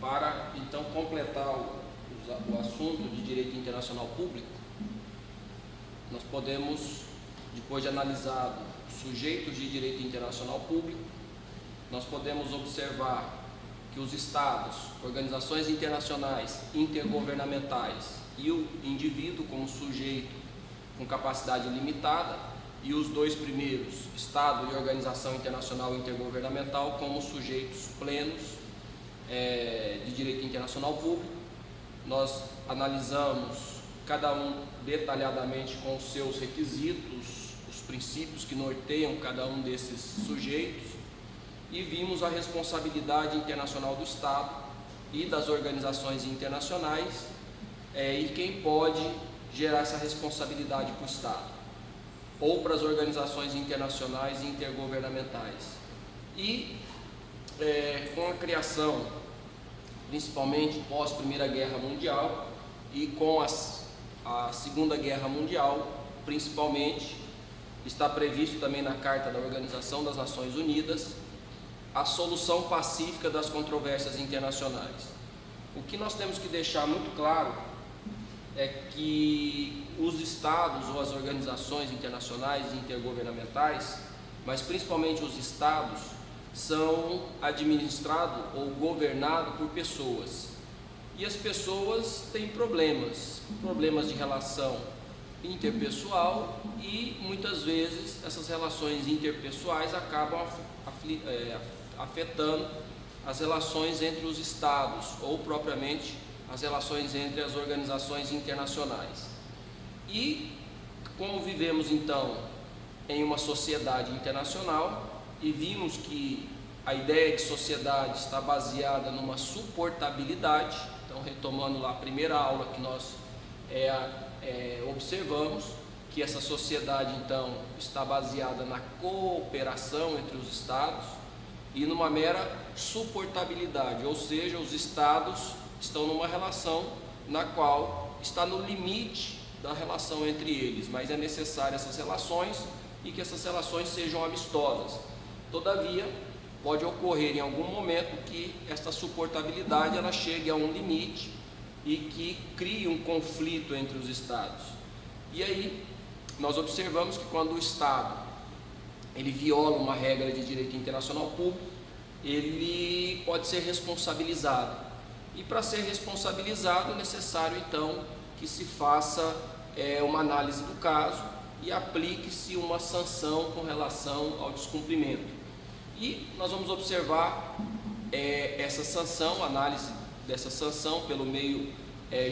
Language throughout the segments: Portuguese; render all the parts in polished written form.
Para então completar o assunto de direito internacional público, nós podemos, depois de analisado sujeitos de direito internacional público, nós podemos observar que os estados, organizações internacionais, intergovernamentais e o indivíduo como sujeito com capacidade limitada, e os dois primeiros, Estado e Organização Internacional Intergovernamental, como sujeitos plenos de direito internacional público. Nós analisamos cada um detalhadamente com os seus requisitos, os princípios que norteiam cada um desses sujeitos, e vimos a responsabilidade internacional do Estado e das organizações internacionais e quem pode gerar essa responsabilidade para o Estado ou para as organizações internacionais e intergovernamentais. E com a criação, principalmente pós Primeira Guerra Mundial e com a Segunda Guerra Mundial, principalmente, está previsto também na Carta da Organização das Nações Unidas, a solução pacífica das controvérsias internacionais. O que nós temos que deixar muito claro é que os estados ou as organizações internacionais e intergovernamentais, mas principalmente os estados, são administrados ou governados por pessoas. E as pessoas têm problemas de relação interpessoal, e muitas vezes essas relações interpessoais acabam afetando as relações entre os estados ou propriamente as relações entre as organizações internacionais. E como vivemos então em uma sociedade internacional e vimos que a ideia de sociedade está baseada numa suportabilidade, então retomando lá a primeira aula que nós observamos que essa sociedade então está baseada na cooperação entre os estados e numa mera suportabilidade, ou seja, os estados estão numa relação na qual está no limite da relação entre eles, mas é necessário essas relações e que essas relações sejam amistosas. Todavia, pode ocorrer em algum momento que esta suportabilidade ela chegue a um limite e que crie um conflito entre os estados. E aí, nós observamos que quando o Estado ele viola uma regra de direito internacional público, ele pode ser responsabilizado. E para ser responsabilizado é necessário então que se faça uma análise do caso e aplique-se uma sanção com relação ao descumprimento. E nós vamos observar essa sanção, análise dessa sanção pelo meio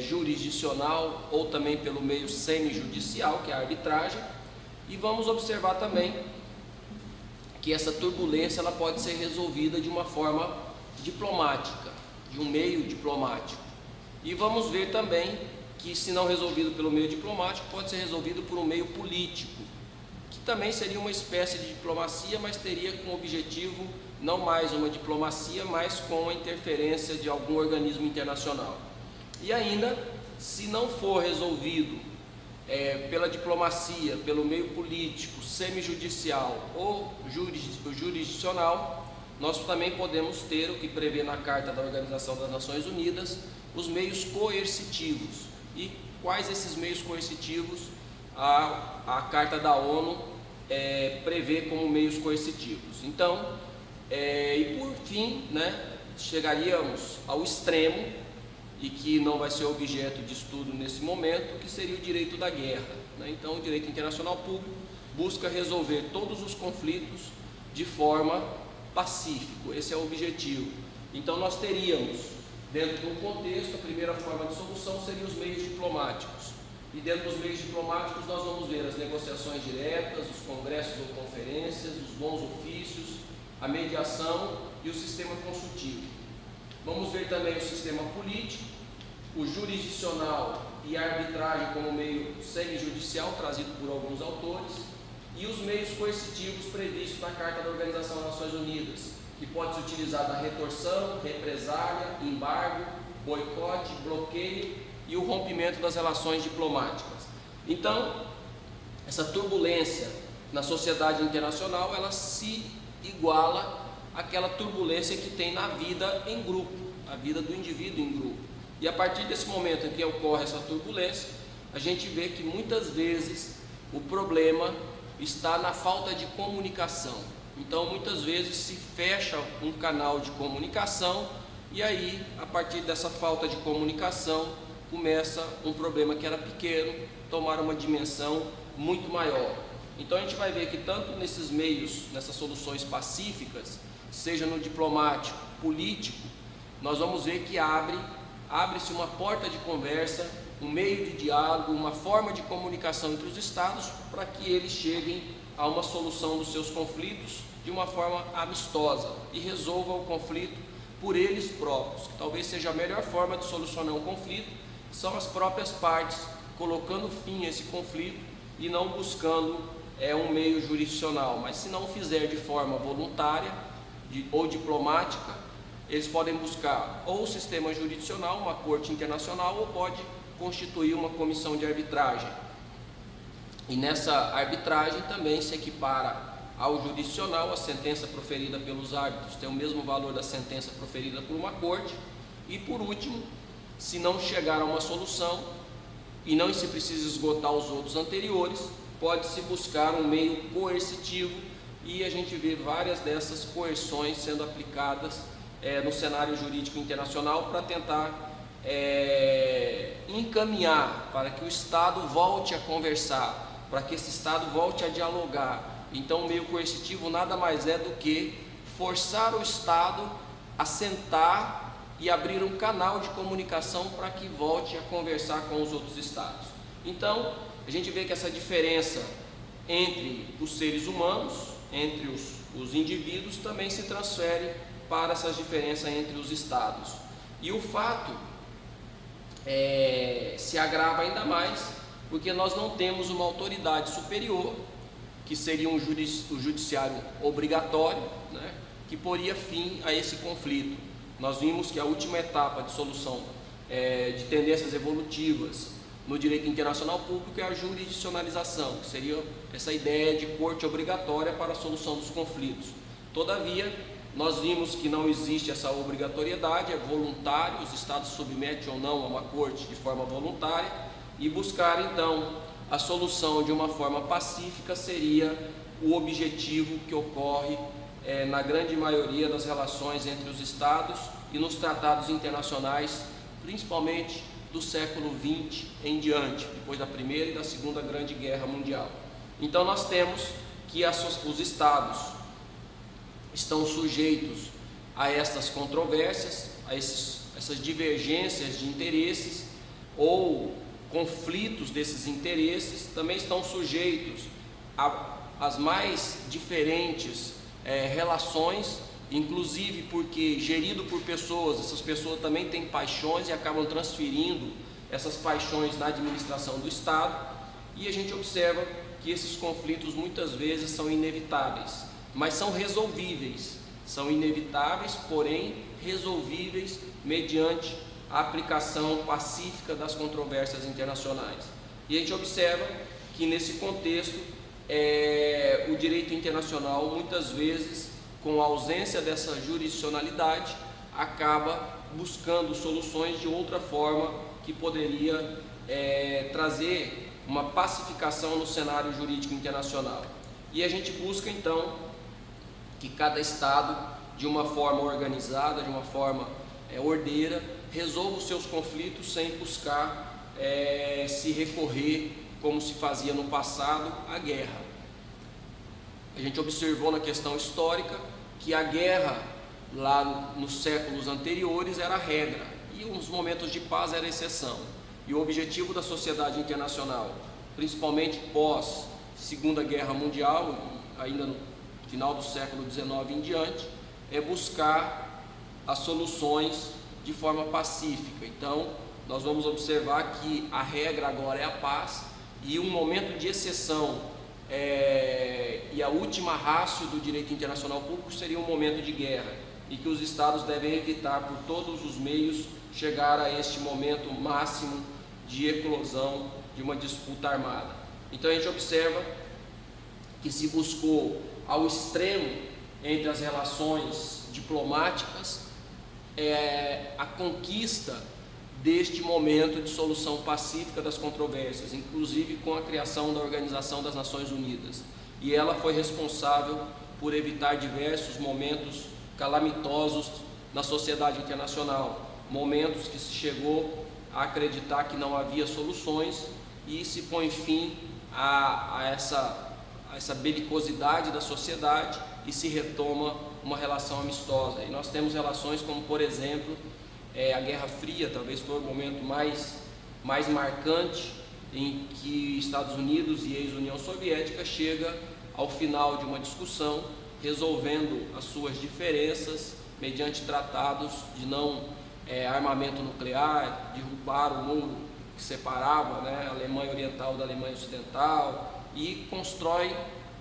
jurisdicional ou também pelo meio semijudicial, que é a arbitragem, e vamos observar também que essa turbulência ela pode ser resolvida de uma forma diplomática, de um meio diplomático. E vamos ver também que, se não resolvido pelo meio diplomático, pode ser resolvido por um meio político, que também seria uma espécie de diplomacia, mas teria como objetivo não mais uma diplomacia, mas com a interferência de algum organismo internacional. E ainda, se não for resolvido pela diplomacia, pelo meio político, semijudicial ou jurisdicional, nós também podemos ter o que prevê na Carta da Organização das Nações Unidas, os meios coercitivos. E quais esses meios coercitivos a Carta da ONU prevê como meios coercitivos? Então, e por fim, chegaríamos ao extremo, e que não vai ser objeto de estudo nesse momento, que seria o direito da guerra. Então, o direito internacional público busca resolver todos os conflitos de forma pacífica, esse é o objetivo. Então, nós teríamos, dentro do contexto, a primeira forma de solução seria os meios diplomáticos. E dentro dos meios diplomáticos nós vamos ver as negociações diretas, os congressos ou conferências, os bons ofícios, a mediação e o sistema consultivo. Vamos ver também o sistema político, o jurisdicional e a arbitragem como meio semijudicial, trazido por alguns autores, e os meios coercitivos previstos na Carta da Organização das Nações Unidas, que pode se utilizar da retorção, represália, embargo, boicote, bloqueio e o rompimento das relações diplomáticas. Então, essa turbulência na sociedade internacional, ela se iguala àquela turbulência que tem na vida em grupo. a vida do indivíduo em grupo. E a partir desse momento em que ocorre essa turbulência, a gente vê que muitas vezes o problema está na falta de comunicação. Então, muitas vezes se fecha um canal de comunicação e aí, a partir dessa falta de comunicação, começa um problema que era pequeno tomar uma dimensão muito maior. Então, a gente vai ver que tanto nesses meios, nessas soluções pacíficas, seja no diplomático, político, nós vamos ver que abre-se uma porta de conversa, um meio de diálogo, uma forma de comunicação entre os estados para que eles cheguem a uma solução dos seus conflitos de uma forma amistosa e resolvam o conflito por eles próprios, que talvez seja a melhor forma de solucionar um conflito, são as próprias partes colocando fim a esse conflito e não buscando um meio jurisdicional, mas se não fizer de forma voluntária ou diplomática, eles podem buscar ou o sistema jurisdicional, uma corte internacional, ou pode constituir uma comissão de arbitragem. E nessa arbitragem também se equipara ao jurisdicional. A sentença proferida pelos árbitros tem o mesmo valor da sentença proferida por uma corte. E por último, se não chegar a uma solução e não se precisa esgotar os outros anteriores, pode-se buscar um meio coercitivo, e a gente vê várias dessas coerções sendo aplicadas no cenário jurídico internacional para tentar encaminhar para que o Estado volte a conversar, para que esse Estado volte a dialogar. Então, o meio coercitivo nada mais é do que forçar o Estado a sentar e abrir um canal de comunicação para que volte a conversar com os outros Estados. Então, a gente vê que essa diferença entre os seres humanos, entre os indivíduos, também se transfere para essas diferenças entre os Estados. E o fato se agrava ainda mais porque nós não temos uma autoridade superior, que seria o judiciário obrigatório, né, que poria fim a esse conflito. Nós vimos que a última etapa de solução de tendências evolutivas no direito internacional público é a jurisdicionalização, que seria essa ideia de corte obrigatória para a solução dos conflitos. Todavia, nós vimos que não existe essa obrigatoriedade, é voluntário, os estados submetem ou não a uma corte de forma voluntária, e buscar então a solução de uma forma pacífica seria o objetivo que ocorre na grande maioria das relações entre os estados e nos tratados internacionais, principalmente do século XX em diante, depois da Primeira e da Segunda Grande Guerra Mundial. Então nós temos que os estados estão sujeitos a estas controvérsias, a essas divergências de interesses ou conflitos desses interesses, também estão sujeitos às mais diferentes relações, inclusive porque gerido por pessoas, essas pessoas também têm paixões e acabam transferindo essas paixões na administração do Estado, e a gente observa que esses conflitos muitas vezes são inevitáveis, mas são resolvíveis, são inevitáveis, porém resolvíveis mediante a aplicação pacífica das controvérsias internacionais. E a gente observa que nesse contexto o direito internacional muitas vezes, com a ausência dessa jurisdicionalidade, acaba buscando soluções de outra forma que poderia trazer uma pacificação no cenário jurídico internacional. E a gente busca então que cada Estado, de uma forma organizada, de uma forma ordeira, resolva os seus conflitos sem buscar se recorrer, como se fazia no passado, à guerra. A gente observou na questão histórica que a guerra lá nos séculos anteriores era a regra e os momentos de paz era a exceção. E o objetivo da sociedade internacional, principalmente pós Segunda Guerra Mundial, ainda no final do século XIX em diante, é buscar as soluções de forma pacífica. Então, nós vamos observar que a regra agora é a paz, e um momento de exceção e a última ratio do direito internacional público seria um momento de guerra, e que os Estados devem evitar por todos os meios chegar a este momento máximo de eclosão de uma disputa armada. Então a gente observa que se buscou ao extremo entre as relações diplomáticas a conquista deste momento de solução pacífica das controvérsias, inclusive com a criação da Organização das Nações Unidas. E ela foi responsável por evitar diversos momentos calamitosos na sociedade internacional, momentos que se chegou a acreditar que não havia soluções, e se põe fim a essa belicosidade da sociedade e se retoma uma relação amistosa. E nós temos relações como, por exemplo, a Guerra Fria, talvez foi o momento mais marcante em que Estados Unidos e ex-União Soviética chega ao final de uma discussão, resolvendo as suas diferenças mediante tratados de não armamento nuclear, derrubar o muro que separava, a Alemanha Oriental da Alemanha Ocidental, e constrói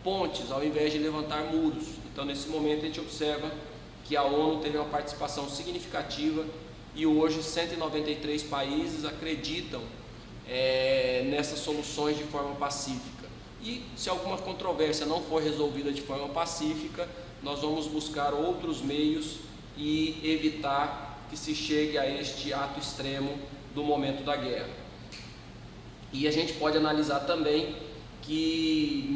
pontes ao invés de levantar muros. Então, nesse momento, a gente observa que a ONU teve uma participação significativa e hoje 193 países acreditam nessas soluções de forma pacífica. E se alguma controvérsia não for resolvida de forma pacífica, nós vamos buscar outros meios e evitar que se chegue a este ato extremo do momento da guerra. E a gente pode analisar também que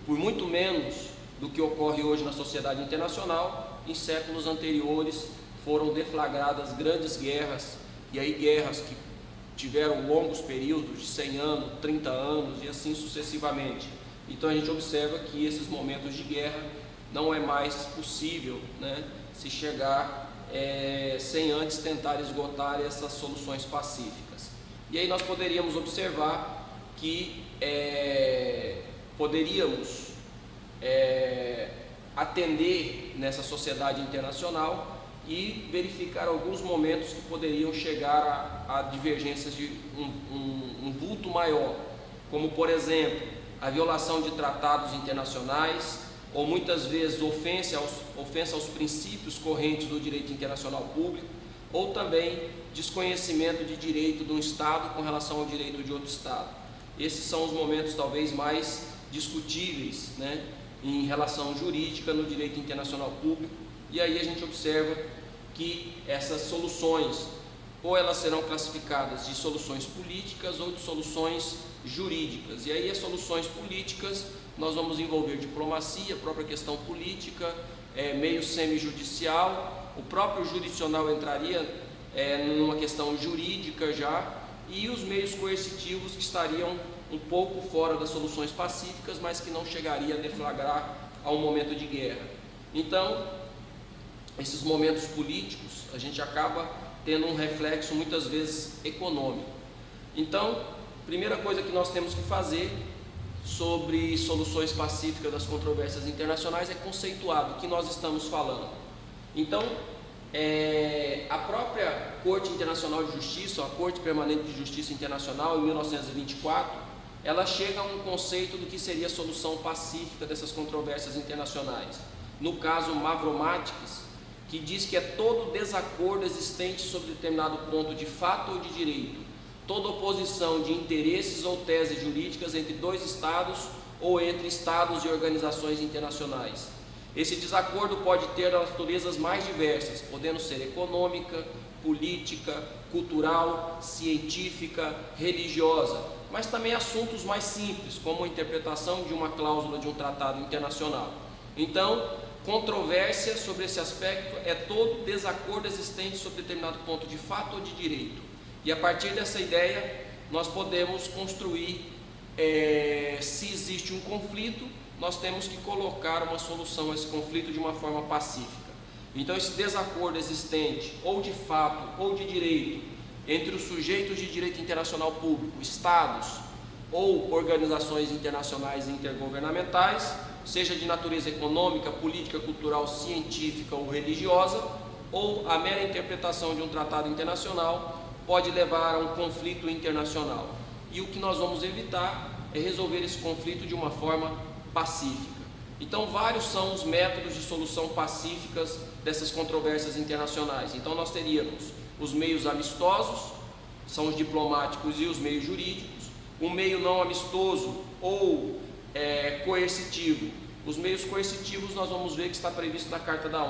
por muito menos do que ocorre hoje na sociedade internacional, em séculos anteriores foram deflagradas grandes guerras, e aí guerras que tiveram longos períodos de 100 anos, 30 anos e assim sucessivamente. Então a gente observa que esses momentos de guerra não é mais possível se chegar sem antes tentar esgotar essas soluções pacíficas. E aí nós poderíamos observar que poderíamos atender nessa sociedade internacional e verificar alguns momentos que poderiam chegar a divergências de um vulto maior, como, por exemplo, a violação de tratados internacionais, ou muitas vezes ofensa aos princípios correntes do direito internacional público, ou também desconhecimento de direito de um Estado com relação ao direito de outro Estado. Esses são os momentos talvez mais discutíveis em relação jurídica no direito internacional público, e aí a gente observa que essas soluções, ou elas serão classificadas de soluções políticas ou de soluções jurídicas. E aí as soluções políticas nós vamos envolver diplomacia, a própria questão política, meio semijudicial, o próprio jurisdicional entraria numa questão jurídica já, e os meios coercitivos que estariam um pouco fora das soluções pacíficas, mas que não chegaria a deflagrar a um momento de guerra. Então, esses momentos políticos, a gente acaba tendo um reflexo muitas vezes econômico. Então, primeira coisa que nós temos que fazer sobre soluções pacíficas das controvérsias internacionais é conceituar do que nós estamos falando. Então, a própria Corte Internacional de Justiça, a Corte Permanente de Justiça Internacional, em 1924, ela chega a um conceito do que seria a solução pacífica dessas controvérsias internacionais. No caso Mavromatikis, que diz que é todo desacordo existente sobre determinado ponto de fato ou de direito, toda oposição de interesses ou teses jurídicas entre dois Estados ou entre Estados e organizações internacionais. Esse desacordo pode ter naturezas mais diversas, podendo ser econômica, política, cultural, científica, religiosa, mas também assuntos mais simples, como a interpretação de uma cláusula de um tratado internacional. Então, controvérsia sobre esse aspecto é todo desacordo existente sobre determinado ponto de fato ou de direito. E a partir dessa ideia, nós podemos construir, se existe um conflito, nós temos que colocar uma solução a esse conflito de uma forma pacífica. Então, esse desacordo existente, ou de fato ou de direito, entre os sujeitos de direito internacional público, Estados ou organizações internacionais intergovernamentais, seja de natureza econômica, política, cultural, científica ou religiosa, ou a mera interpretação de um tratado internacional, pode levar a um conflito internacional. E o que nós vamos evitar é resolver esse conflito de uma forma pacífica. Então, vários são os métodos de solução pacíficas dessas controvérsias internacionais. Então, nós teríamos os meios amistosos, são os diplomáticos e os meios jurídicos, o meio não amistoso ou coercitivo. Os meios coercitivos nós vamos ver que está previsto na Carta da ONU.